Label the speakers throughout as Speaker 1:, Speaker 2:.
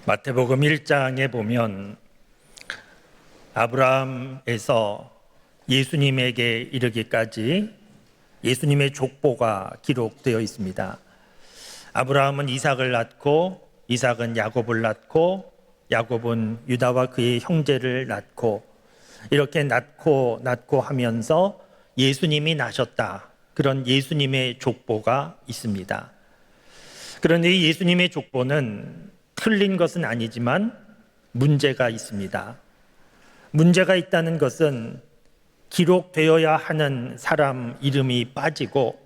Speaker 1: 마태복음 1장에 보면 아브라함에서 예수님에게 이르기까지 예수님의 족보가 기록되어 있습니다. 아브라함은 이삭을 낳고 이삭은 야곱을 낳고 야곱은 유다와 그의 형제를 낳고 이렇게 낳고 하면서 예수님이 나셨다. 그런 예수님의 족보가 있습니다. 그런데 예수님의 족보는 틀린 것은 아니지만 문제가 있습니다. 문제가 있다는 것은 기록되어야 하는 사람 이름이 빠지고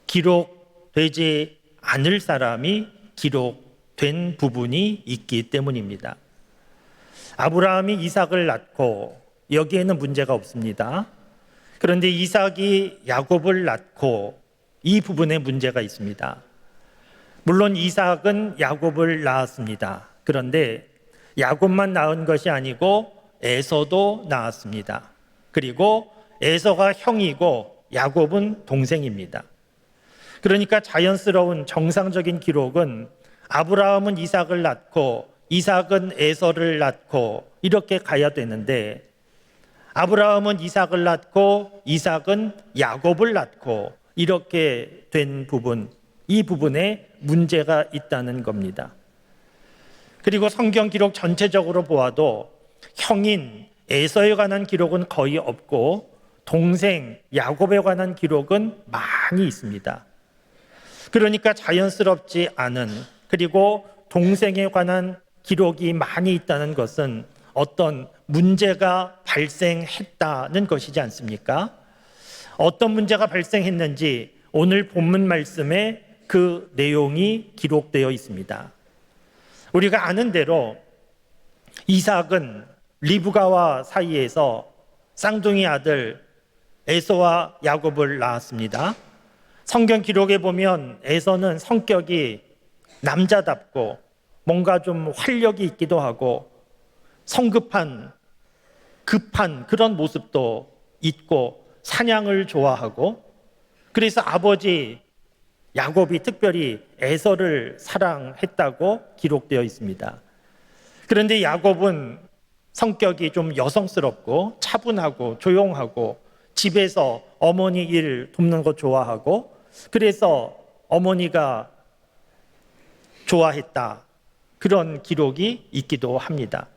Speaker 1: 기록되지 않을 사람이 기록된 부분이 있기 때문입니다. 아브라함이 이삭을 낳고 여기에는 문제가 없습니다. 그런데 이삭이 야곱을 낳고 이 부분에 문제가 있습니다. 물론 이삭은 야곱을 낳았습니다. 그런데 야곱만 낳은 것이 아니고 에서도 낳았습니다. 그리고 에서가 형이고 야곱은 동생입니다. 그러니까 자연스러운 정상적인 기록은 아브라함은 이삭을 낳고 이삭은 에서를 낳고 이렇게 가야 되는데 아브라함은 이삭을 낳고 이삭은 야곱을 낳고 이렇게 된 부분, 이 부분에 문제가 있다는 겁니다. 그리고 성경 기록 전체적으로 보아도 형인 에서에 관한 기록은 거의 없고 동생 야곱에 관한 기록은 많이 있습니다. 그러니까 자연스럽지 않은, 그리고 동생에 관한 기록이 많이 있다는 것은 어떤 문제가 발생했다는 것이지 않습니까? 어떤 문제가 발생했는지 오늘 본문 말씀에 그 내용이 기록되어 있습니다. 우리가 아는 대로 이삭은 리브가와 사이에서 쌍둥이 아들 에서와 야곱을 낳았습니다. 성경 기록에 보면 에서는 성격이 남자답고 뭔가 좀 활력이 있기도 하고 성급한, 급한 그런 모습도 있고 사냥을 좋아하고, 그래서 아버지 야곱이 특별히 에서를 사랑했다고 기록되어 있습니다. 그런데 야곱은 성격이 좀 여성스럽고 차분하고 조용하고 집에서 어머니 일 돕는 거 좋아하고, 그래서 어머니가 좋아했다, 그런 기록이 있기도 합니다.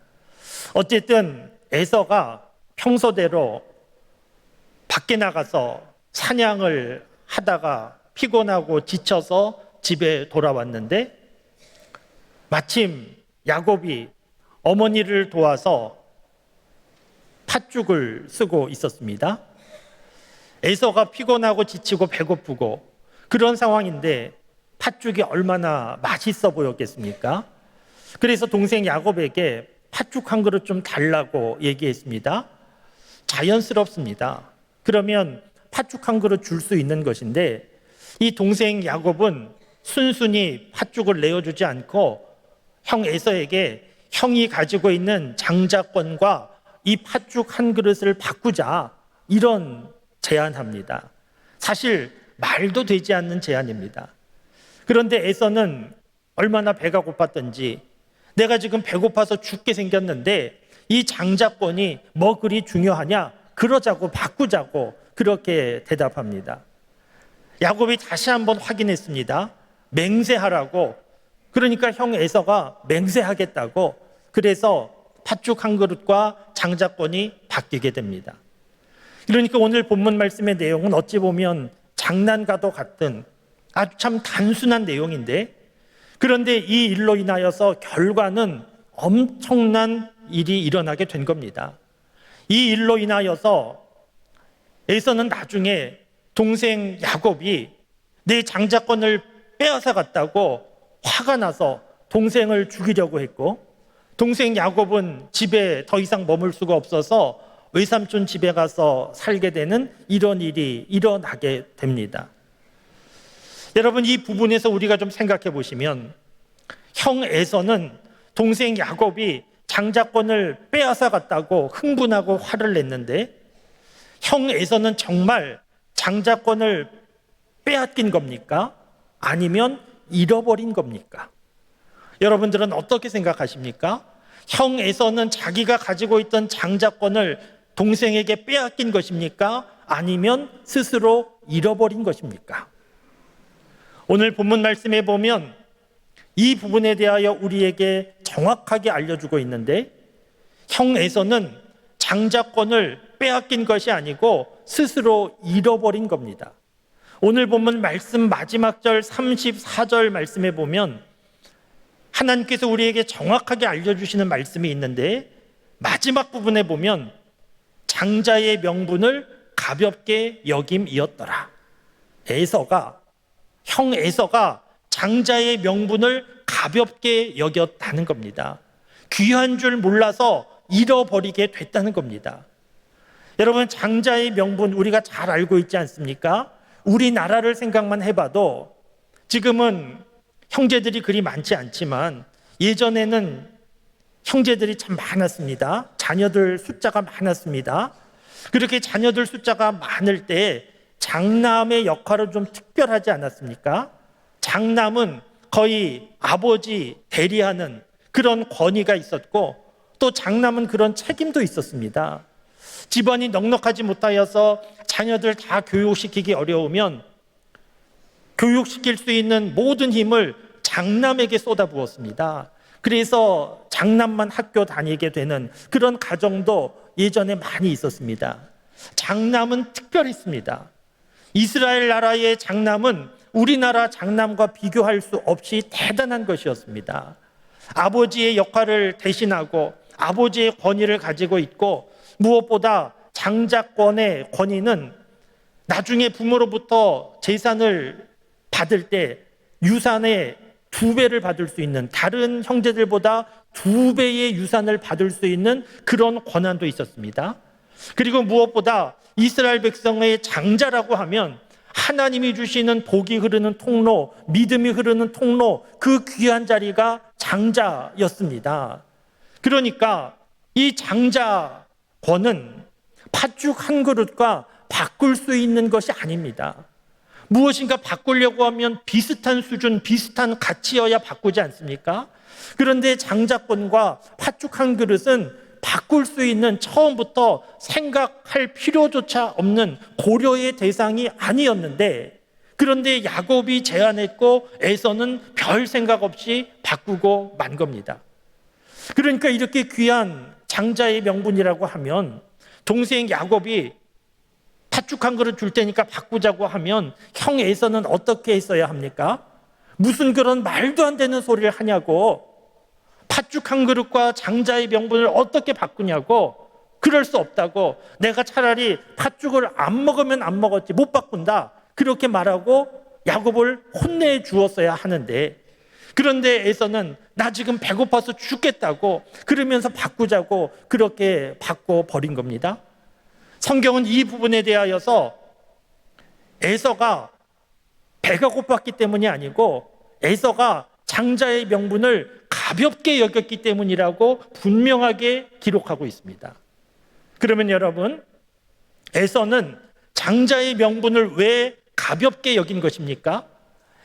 Speaker 1: 어쨌든 에서가 평소대로 밖에 나가서 사냥을 하다가 피곤하고 지쳐서 집에 돌아왔는데 마침 야곱이 어머니를 도와서 팥죽을 쓰고 있었습니다. 에서가 피곤하고 지치고 배고프고 그런 상황인데 팥죽이 얼마나 맛있어 보였겠습니까? 그래서 동생 야곱에게 팥죽 한 그릇 좀 달라고 얘기했습니다. 자연스럽습니다. 그러면 팥죽 한 그릇 줄 수 있는 것인데 이 동생 야곱은 순순히 팥죽을 내어주지 않고 형 에서에게 형이 가지고 있는 장자권과 이 팥죽 한 그릇을 바꾸자, 이런 제안합니다. 사실 말도 되지 않는 제안입니다. 그런데 에서는 얼마나 배가 고팠던지 내가 지금 배고파서 죽게 생겼는데 이 장자권이 뭐 그리 중요하냐, 그러자고 바꾸자고 그렇게 대답합니다. 야곱이 다시 한번 확인했습니다. 맹세하라고. 그러니까 형 에서가 맹세하겠다고. 그래서 팥죽 한 그릇과 장자권이 바뀌게 됩니다. 그러니까 오늘 본문 말씀의 내용은 어찌 보면 장난과도 같은 아주 참 단순한 내용인데, 그런데 이 일로 인하여서 결과는 엄청난 일이 일어나게 된 겁니다. 이 일로 인하여서 에서는 나중에 동생 야곱이 내 장자권을 빼앗아 갔다고 화가 나서 동생을 죽이려고 했고, 동생 야곱은 집에 더 이상 머물 수가 없어서 외삼촌 집에 가서 살게 되는 이런 일이 일어나게 됩니다. 여러분, 이 부분에서 우리가 좀 생각해 보시면 형 에서는 동생 야곱이 장자권을 빼앗아 갔다고 흥분하고 화를 냈는데 형 에서는 정말 장자권을 빼앗긴 겁니까? 아니면 잃어버린 겁니까? 여러분들은 어떻게 생각하십니까? 형 에서는 자기가 가지고 있던 장자권을 동생에게 빼앗긴 것입니까? 아니면 스스로 잃어버린 것입니까? 오늘 본문 말씀에 보면 이 부분에 대하여 우리에게 정확하게 알려주고 있는데, 형 에서는 장자권을 빼앗긴 것이 아니고 스스로 잃어버린 겁니다. 오늘 본문 말씀 마지막 절 34절 말씀에 보면 하나님께서 우리에게 정확하게 알려주시는 말씀이 있는데, 마지막 부분에 보면 장자의 명분을 가볍게 여김이었더라. 형 에서가 장자의 명분을 가볍게 여겼다는 겁니다. 귀한 줄 몰라서 잃어버리게 됐다는 겁니다. 여러분, 장자의 명분 우리가 잘 알고 있지 않습니까? 우리나라를 생각만 해봐도 지금은 형제들이 그리 많지 않지만 예전에는 형제들이 참 많았습니다. 자녀들 숫자가 많았습니다. 그렇게 자녀들 숫자가 많을 때 장남의 역할은 좀 특별하지 않았습니까? 장남은 거의 아버지 대리하는 그런 권위가 있었고, 또 장남은 그런 책임도 있었습니다. 집안이 넉넉하지 못하여서 자녀들 다 교육시키기 어려우면 교육시킬 수 있는 모든 힘을 장남에게 쏟아부었습니다. 그래서 장남만 학교 다니게 되는 그런 가정도 예전에 많이 있었습니다. 장남은 특별했습니다. 이스라엘 나라의 장남은 우리나라 장남과 비교할 수 없이 대단한 것이었습니다. 아버지의 역할을 대신하고 아버지의 권위를 가지고 있고, 무엇보다 장자권의 권위는 나중에 부모로부터 재산을 받을 때 유산의 2배를 받을 수 있는, 다른 형제들보다 2배의 유산을 받을 수 있는 그런 권한도 있었습니다. 그리고 무엇보다 이스라엘 백성의 장자라고 하면 하나님이 주시는 복이 흐르는 통로, 믿음이 흐르는 통로, 그 귀한 자리가 장자였습니다. 그러니까 이 장자권은 팥죽 한 그릇과 바꿀 수 있는 것이 아닙니다. 무엇인가 바꾸려고 하면 비슷한 수준, 비슷한 가치여야 바꾸지 않습니까? 그런데 장자권과 팥죽 한 그릇은 바꿀 수 있는, 처음부터 생각할 필요조차 없는 고려의 대상이 아니었는데, 그런데 야곱이 제안했고 에서는 별 생각 없이 바꾸고 만 겁니다. 그러니까 이렇게 귀한 장자의 명분이라고 하면, 동생 야곱이 팥죽 한 그릇 줄 테니까 바꾸자고 하면 형 에서는 어떻게 했어야 합니까? 무슨 그런 말도 안 되는 소리를 하냐고, 팥죽 한 그릇과 장자의 명분을 어떻게 바꾸냐고, 그럴 수 없다고, 내가 차라리 팥죽을 안 먹으면 안 먹었지 못 바꾼다, 그렇게 말하고 야곱을 혼내 주었어야 하는데, 그런데 에서는 나 지금 배고파서 죽겠다고 그러면서 바꾸자고 그렇게 바꿔버린 겁니다. 성경은 이 부분에 대하여서 에서가 배가 고팠기 때문이 아니고 에서가 장자의 명분을 가볍게 여겼기 때문이라고 분명하게 기록하고 있습니다. 그러면 여러분, 에서는 장자의 명분을 왜 가볍게 여긴 것입니까?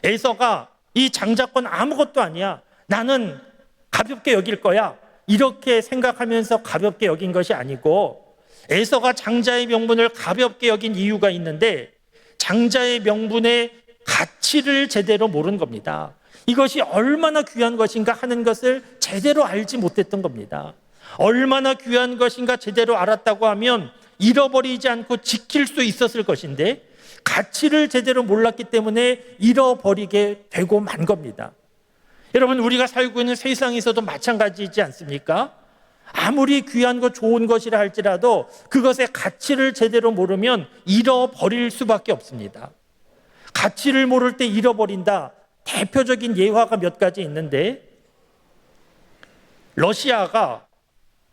Speaker 1: 에서가 이 장자권 아무것도 아니야, 나는 가볍게 여길 거야, 이렇게 생각하면서 가볍게 여긴 것이 아니고, 에서가 장자의 명분을 가볍게 여긴 이유가 있는데, 장자의 명분의 가치를 제대로 모른 겁니다. 이것이 얼마나 귀한 것인가 하는 것을 제대로 알지 못했던 겁니다. 얼마나 귀한 것인가 제대로 알았다고 하면 잃어버리지 않고 지킬 수 있었을 것인데, 가치를 제대로 몰랐기 때문에 잃어버리게 되고 만 겁니다. 여러분, 우리가 살고 있는 세상에서도 마찬가지이지 않습니까? 아무리 귀한 것, 좋은 것이라 할지라도 그것의 가치를 제대로 모르면 잃어버릴 수밖에 없습니다. 가치를 모를 때 잃어버린다. 대표적인 예화가 몇 가지 있는데, 러시아가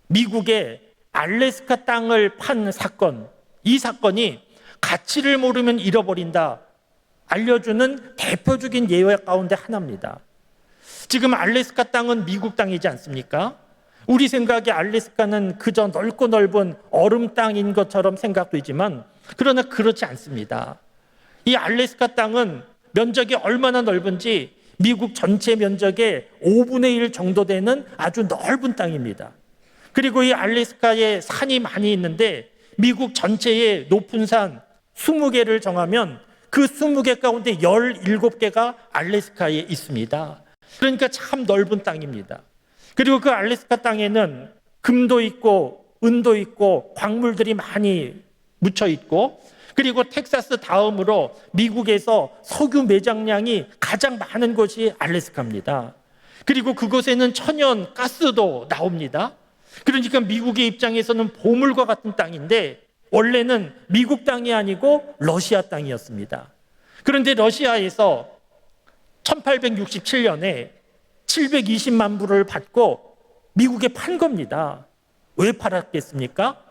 Speaker 1: 미국의 알래스카 땅을 판 사건, 이 사건이 가치를 모르면 잃어버린다 알려주는 대표적인 예화 가운데 하나입니다. 지금 알래스카 땅은 미국 땅이지 않습니까? 우리 생각에 알래스카는 그저 넓고 넓은 얼음 땅인 것처럼 생각되지만, 그러나 그렇지 않습니다. 이 알래스카 땅은 면적이 얼마나 넓은지 미국 전체 면적의 5분의 1 정도 되는 아주 넓은 땅입니다. 그리고 이 알래스카에 산이 많이 있는데 미국 전체의 높은 산 20개를 정하면 그 20개 가운데 17개가 알래스카에 있습니다. 그러니까 참 넓은 땅입니다. 그리고 그 알래스카 땅에는 금도 있고 은도 있고 광물들이 많이 묻혀 있고, 그리고 텍사스 다음으로 미국에서 석유 매장량이 가장 많은 곳이 알래스카입니다. 그리고 그곳에는 천연 가스도 나옵니다. 그러니까 미국의 입장에서는 보물과 같은 땅인데 원래는 미국 땅이 아니고 러시아 땅이었습니다. 그런데 러시아에서 1867년에 720만 불을 받고 미국에 판 겁니다. 왜 팔았겠습니까?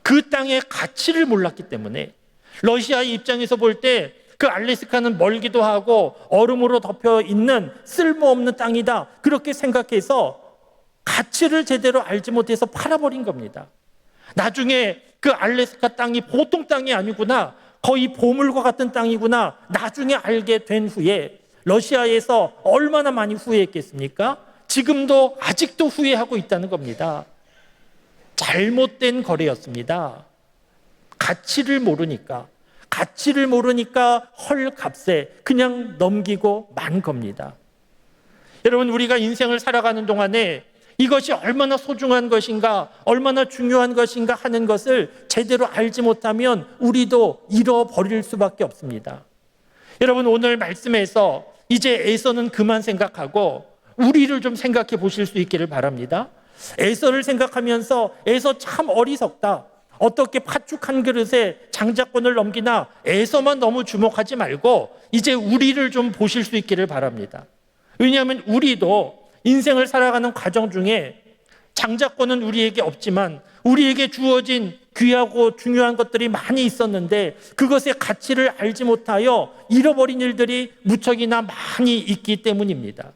Speaker 1: 그 땅의 가치를 몰랐기 때문에. 러시아의 입장에서 볼 때 그 알래스카는 멀기도 하고 얼음으로 덮여 있는 쓸모없는 땅이다, 그렇게 생각해서 가치를 제대로 알지 못해서 팔아버린 겁니다. 나중에 그 알래스카 땅이 보통 땅이 아니구나, 거의 보물과 같은 땅이구나 나중에 알게 된 후에 러시아에서 얼마나 많이 후회했겠습니까? 지금도 아직도 후회하고 있다는 겁니다. 잘못된 거래였습니다. 가치를 모르니까 헐값에 그냥 넘기고 만 겁니다. 여러분, 우리가 인생을 살아가는 동안에 이것이 얼마나 소중한 것인가, 얼마나 중요한 것인가 하는 것을 제대로 알지 못하면 우리도 잃어버릴 수밖에 없습니다. 여러분, 오늘 말씀에서 이제 에서는 그만 생각하고 우리를 좀 생각해 보실 수 있기를 바랍니다. 에서를 생각하면서 에서 참 어리석다, 어떻게 팥죽 한 그릇에 장자권을 넘기나, 에서만 너무 주목하지 말고 이제 우리를 좀 보실 수 있기를 바랍니다. 왜냐하면 우리도 인생을 살아가는 과정 중에 장자권은 우리에게 없지만 우리에게 주어진 귀하고 중요한 것들이 많이 있었는데 그것의 가치를 알지 못하여 잃어버린 일들이 무척이나 많이 있기 때문입니다.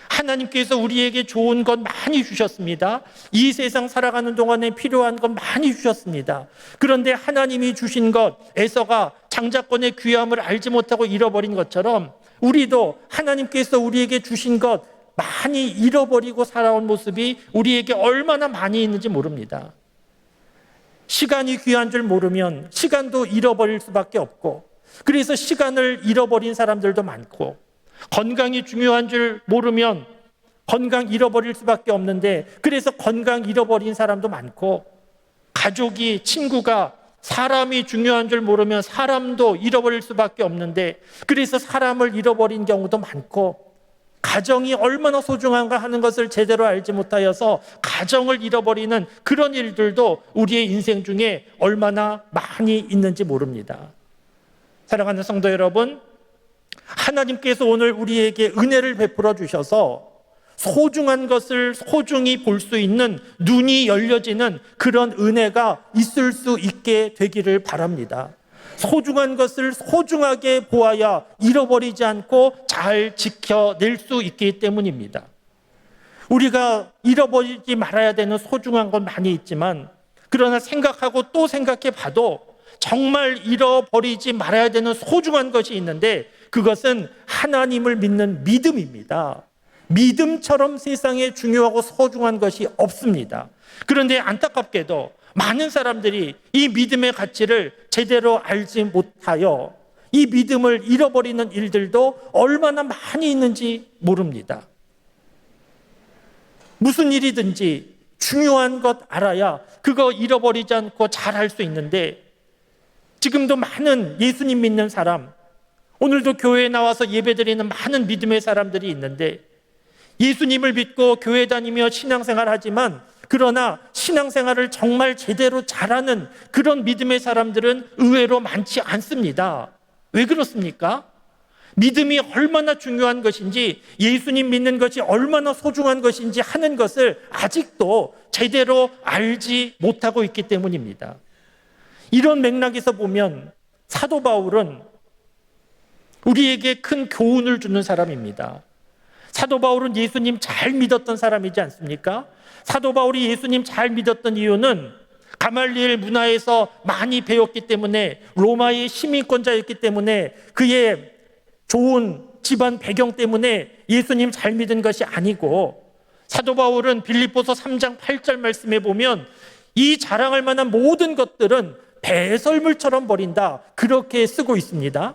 Speaker 1: 하나님께서 우리에게 좋은 것 많이 주셨습니다. 이 세상 살아가는 동안에 필요한 것 많이 주셨습니다. 그런데 하나님이 주신 것, 에서가 장자권의 귀함을 알지 못하고 잃어버린 것처럼 우리도 하나님께서 우리에게 주신 것 많이 잃어버리고 살아온 모습이 우리에게 얼마나 많이 있는지 모릅니다. 시간이 귀한 줄 모르면 시간도 잃어버릴 수밖에 없고, 그래서 시간을 잃어버린 사람들도 많고, 건강이 중요한 줄 모르면 건강 잃어버릴 수밖에 없는데 그래서 건강 잃어버린 사람도 많고, 가족이, 친구가 사람이 중요한 줄 모르면 사람도 잃어버릴 수밖에 없는데 그래서 사람을 잃어버린 경우도 많고, 가정이 얼마나 소중한가 하는 것을 제대로 알지 못하여서 가정을 잃어버리는 그런 일들도 우리의 인생 중에 얼마나 많이 있는지 모릅니다. 사랑하는 성도 여러분, 하나님께서 오늘 우리에게 은혜를 베풀어 주셔서 소중한 것을 소중히 볼 수 있는 눈이 열려지는 그런 은혜가 있을 수 있게 되기를 바랍니다. 소중한 것을 소중하게 보아야 잃어버리지 않고 잘 지켜낼 수 있기 때문입니다. 우리가 잃어버리지 말아야 되는 소중한 건 많이 있지만, 그러나 생각하고 또 생각해 봐도 정말 잃어버리지 말아야 되는 소중한 것이 있는데 그것은 하나님을 믿는 믿음입니다. 믿음처럼 세상에 중요하고 소중한 것이 없습니다. 그런데 안타깝게도 많은 사람들이 이 믿음의 가치를 제대로 알지 못하여 이 믿음을 잃어버리는 일들도 얼마나 많이 있는지 모릅니다. 무슨 일이든지 중요한 것 알아야 그거 잃어버리지 않고 잘 할 수 있는데, 지금도 많은 예수님 믿는 사람, 오늘도 교회에 나와서 예배드리는 많은 믿음의 사람들이 있는데 예수님을 믿고 교회 다니며 신앙생활 하지만, 그러나 신앙생활을 정말 제대로 잘하는 그런 믿음의 사람들은 의외로 많지 않습니다. 왜 그렇습니까? 믿음이 얼마나 중요한 것인지, 예수님 믿는 것이 얼마나 소중한 것인지 하는 것을 아직도 제대로 알지 못하고 있기 때문입니다. 이런 맥락에서 보면 사도 바울은 우리에게 큰 교훈을 주는 사람입니다. 사도 바울은 예수님 잘 믿었던 사람이지 않습니까? 사도 바울이 예수님 잘 믿었던 이유는 가말리엘 문화에서 많이 배웠기 때문에, 로마의 시민권자였기 때문에 그의 좋은 집안 배경 때문에 예수님 잘 믿은 것이 아니고, 사도 바울은 빌립보서 3장 8절 말씀에 보면 이 자랑할 만한 모든 것들은 배설물처럼 버린다, 그렇게 쓰고 있습니다.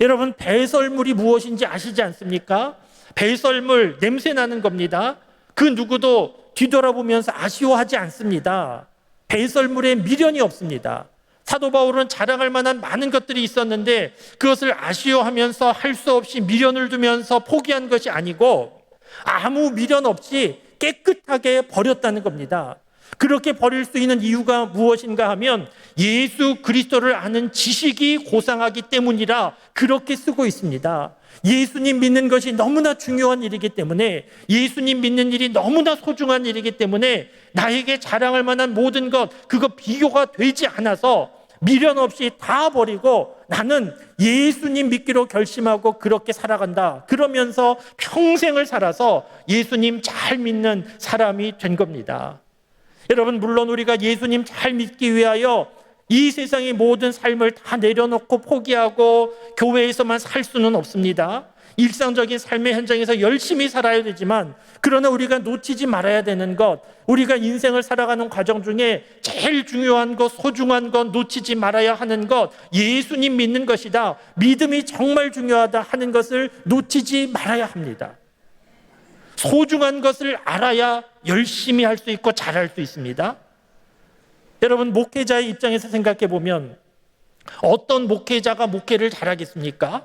Speaker 1: 여러분, 배설물이 무엇인지 아시지 않습니까? 배설물, 냄새 나는 겁니다. 그 누구도 뒤돌아보면서 아쉬워하지 않습니다. 배설물에 미련이 없습니다. 사도 바울은 자랑할 만한 많은 것들이 있었는데 그것을 아쉬워하면서 할 수 없이 미련을 두면서 포기한 것이 아니고 아무 미련 없이 깨끗하게 버렸다는 겁니다. 그렇게 버릴 수 있는 이유가 무엇인가 하면 예수 그리스도를 아는 지식이 고상하기 때문이라 그렇게 쓰고 있습니다. 예수님 믿는 것이 너무나 중요한 일이기 때문에, 예수님 믿는 일이 너무나 소중한 일이기 때문에 나에게 자랑할 만한 모든 것, 그거 비교가 되지 않아서 미련 없이 다 버리고 나는 예수님 믿기로 결심하고 그렇게 살아간다, 그러면서 평생을 살아서 예수님 잘 믿는 사람이 된 겁니다. 여러분, 물론 우리가 예수님 잘 믿기 위하여 이 세상의 모든 삶을 다 내려놓고 포기하고 교회에서만 살 수는 없습니다. 일상적인 삶의 현장에서 열심히 살아야 되지만, 그러나 우리가 놓치지 말아야 되는 것, 우리가 인생을 살아가는 과정 중에 제일 중요한 것, 소중한 것, 놓치지 말아야 하는 것, 예수님 믿는 것이다, 믿음이 정말 중요하다 하는 것을 놓치지 말아야 합니다. 소중한 것을 알아야 열심히 할 수 있고 잘할 수 있습니다. 여러분, 목회자의 입장에서 생각해 보면 어떤 목회자가 목회를 잘하겠습니까?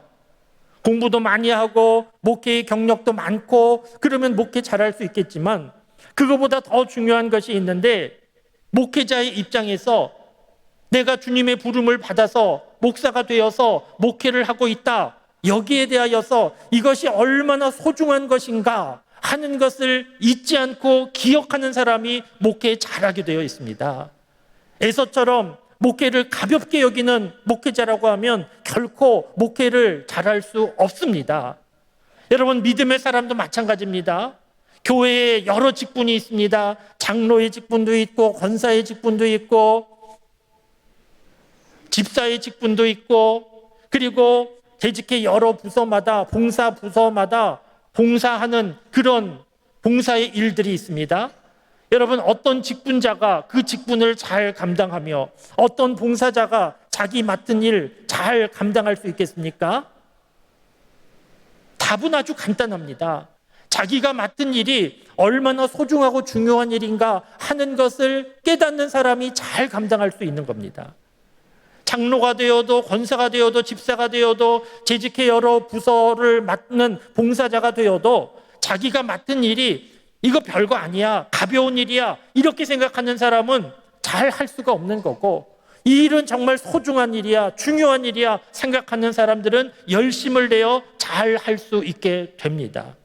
Speaker 1: 공부도 많이 하고 목회의 경력도 많고 그러면 목회 잘할 수 있겠지만, 그거보다 더 중요한 것이 있는데, 목회자의 입장에서 내가 주님의 부름을 받아서 목사가 되어서 목회를 하고 있다, 여기에 대하여서 이것이 얼마나 소중한 것인가 하는 것을 잊지 않고 기억하는 사람이 목회 잘하게 되어 있습니다. 에서처럼 목회를 가볍게 여기는 목회자라고 하면 결코 목회를 잘할 수 없습니다. 여러분, 믿음의 사람도 마찬가지입니다. 교회에 여러 직분이 있습니다. 장로의 직분도 있고 권사의 직분도 있고 집사의 직분도 있고, 그리고 재직회 여러 부서마다, 봉사 부서마다 봉사하는 그런 봉사의 일들이 있습니다. 여러분, 어떤 직분자가 그 직분을 잘 감당하며 어떤 봉사자가 자기 맡은 일 잘 감당할 수 있겠습니까? 답은 아주 간단합니다. 자기가 맡은 일이 얼마나 소중하고 중요한 일인가 하는 것을 깨닫는 사람이 잘 감당할 수 있는 겁니다. 장로가 되어도 권사가 되어도 집사가 되어도 재직회 여러 부서를 맡는 봉사자가 되어도 자기가 맡은 일이 이거 별거 아니야, 가벼운 일이야, 이렇게 생각하는 사람은 잘 할 수가 없는 거고, 이 일은 정말 소중한 일이야, 중요한 일이야 생각하는 사람들은 열심을 내어 잘 할 수 있게 됩니다.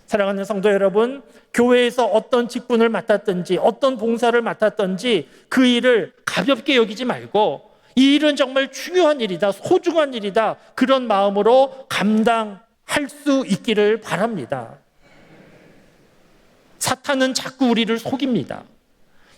Speaker 1: 사랑하는 성도 여러분, 교회에서 어떤 직분을 맡았든지 어떤 봉사를 맡았든지 그 일을 가볍게 여기지 말고 이 일은 정말 중요한 일이다, 소중한 일이다, 그런 마음으로 감당할 수 있기를 바랍니다. 사탄은 자꾸 우리를 속입니다.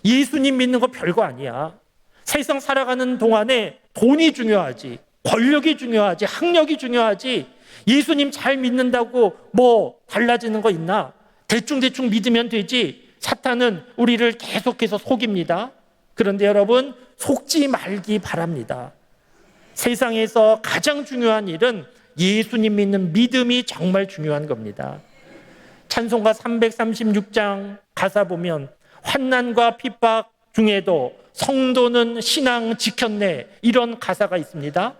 Speaker 1: 예수님 믿는 거 별거 아니야. 세상 살아가는 동안에 돈이 중요하지, 권력이 중요하지, 학력이 중요하지, 예수님 잘 믿는다고 뭐 달라지는 거 있나? 대충 믿으면 되지. 사탄은 우리를 계속해서 속입니다. 그런데 여러분, 속지 말기 바랍니다. 세상에서 가장 중요한 일은 예수님 믿는 믿음이 정말 중요한 겁니다. 찬송가 336장 가사 보면 환난과 핍박 중에도 성도는 신앙 지켰네, 이런 가사가 있습니다.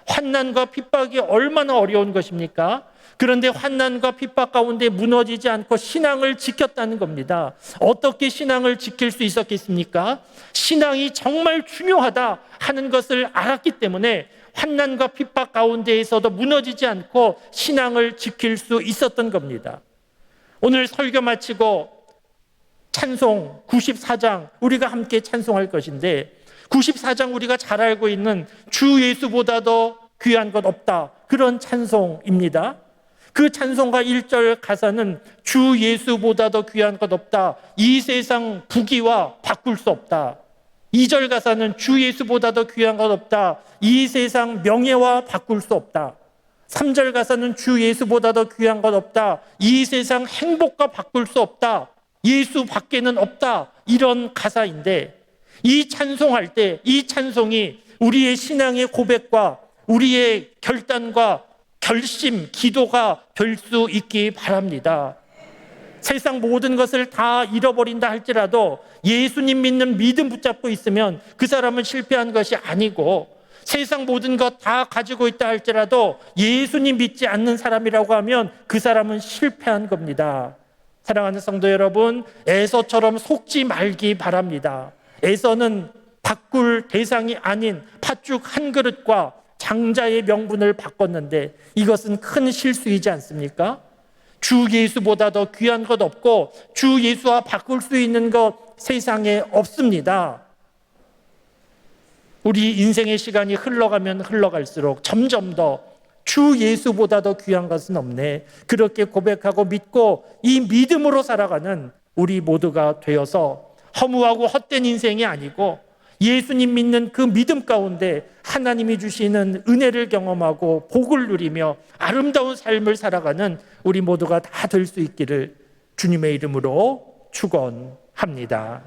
Speaker 1: 환난과 핍박이 얼마나 어려운 것입니까? 그런데 환난과 핍박 가운데 무너지지 않고 신앙을 지켰다는 겁니다. 어떻게 신앙을 지킬 수 있었겠습니까? 신앙이 정말 중요하다 하는 것을 알았기 때문에 환난과 핍박 가운데에서도 무너지지 않고 신앙을 지킬 수 있었던 겁니다. 오늘 설교 마치고 찬송 94장 우리가 함께 찬송할 것인데, 94장 우리가 잘 알고 있는 주 예수보다도 귀한 것 없다, 그런 찬송입니다. 그 찬송가 1절 가사는 주 예수보다도 귀한 것 없다, 이 세상 부귀와 바꿀 수 없다. 2절 가사는 주 예수보다도 귀한 것 없다, 이 세상 명예와 바꿀 수 없다. 3절 가서는 주 예수보다 더 귀한 것 없다. 이 세상 행복과 바꿀 수 없다. 예수 밖에는 없다. 이런 가사인데, 이 찬송할 때 이 찬송이 우리의 신앙의 고백과 우리의 결단과 결심, 기도가 될 수 있기 바랍니다. 세상 모든 것을 다 잃어버린다 할지라도 예수님 믿는 믿음 붙잡고 있으면 그 사람은 실패한 것이 아니고, 세상 모든 것 다 가지고 있다 할지라도 예수님 믿지 않는 사람이라고 하면 그 사람은 실패한 겁니다. 사랑하는 성도 여러분, 에서처럼 속지 말기 바랍니다. 에서는 바꿀 대상이 아닌 팥죽 한 그릇과 장자의 명분을 바꿨는데 이것은 큰 실수이지 않습니까? 주 예수보다 더 귀한 것 없고 주 예수와 바꿀 수 있는 것 세상에 없습니다. 우리 인생의 시간이 흘러가면 흘러갈수록 점점 더 주 예수보다 더 귀한 것은 없네, 그렇게 고백하고 믿고 이 믿음으로 살아가는 우리 모두가 되어서 허무하고 헛된 인생이 아니고 예수님 믿는 그 믿음 가운데 하나님이 주시는 은혜를 경험하고 복을 누리며 아름다운 삶을 살아가는 우리 모두가 다 될 수 있기를 주님의 이름으로 축원합니다.